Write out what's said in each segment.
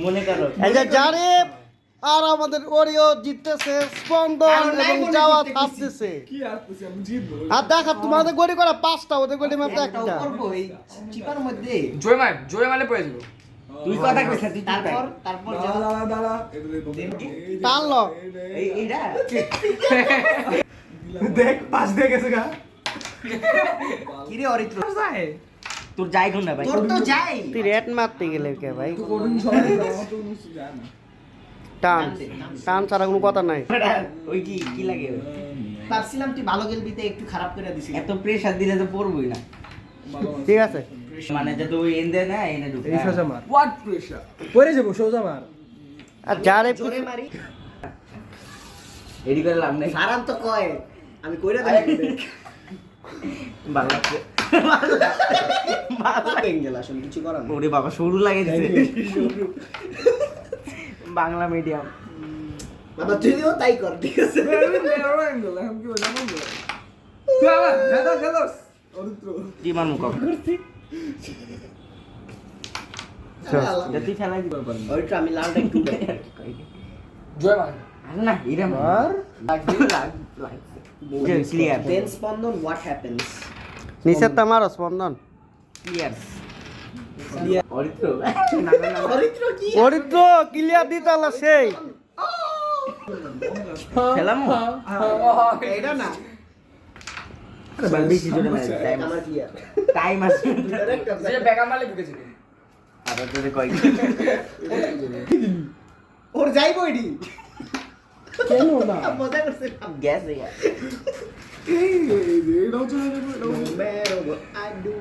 মনে করো এই যে জারিফ আর আমাদের ওরিও জিততেছে, স্পন্দন এবং জাওয়াত হারতেছে। কি আর করছি আমি জিতবো আর দেখা তোমাদের গড়ি করা 5টা, ওদের গড়ি মাত্র একটা 1টা। করবো এই চিপার মধ্যে জয় মারলে পড়ে যাবো। তুই কথা কইছিস তুই তারপর দাঁড়া দাঁড়া টানলো। এইটা দেখ পাঁচ দিয়ে গেছে গা কি রে অরিত্র তোর যাই কোন না ভাই তোর তো যাই তুই রেট মারতে গেলে কে ভাই? তো কোন সবাই আমার তো কিছু জানা টান টান ছাড়া কোনো কথা নাই। ওই কি লাগে ভাবছিলাম তুই ভালো খেলবিতে একটু খারাপ করে দিছিস এত প্রেসার দিলে তো পড়বই না ঠিক আছে, মানে যে তুই এনে না এনে ঢুক এই সোজা মার হোয়াট প্রেসার পড়ে যাবো সোজা মার আর জারিফ জোরে মারি এডি করে লাভ নাই সারান তো কয় আমি কইরা দিই বাংলা বাংলা বেঙ্গল আসলে কিছু করার না ওরে বাবা শুরু লাগে দিছে বাংলা মিডিয়াম বাবা তুইও তাই কর ঠিক আছে এখন কি জানো তুই আবার দাদা গেলস অরিত্র কি মান মুখ যদি ফেলাই দিব ওইটা আমি লালটা একটু জয় মার। আরে না এরা আর ক্লিয়ার দেন স্পন্দন হোয়াট হ্যাপেন্স নিচের তামারও স্পন্দন। ক্লিয়ার অরিত্র অরিত্র কি অরিত্র ক্লিয়ার দিতালা সেই খেলাম এটা না বেশি জোরে মার টাইম আমার কি টাইম আছে যে বেগা মারলে ঢুকেছিল। আবার তোরে কই ওর যাইবো এডি কেন না মজা করছে গ্যাস হয়ে এটাও চলে যাবে মেরো আডু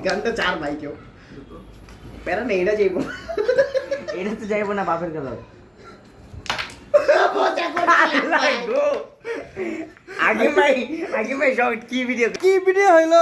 গানটা চার ভাই কেউ প্যারা নেই এটা যাইবো এটা তো যাইবো না বাপের গেল আগে ভাই সব কি ভিডিও কি ভিডিও হইলো?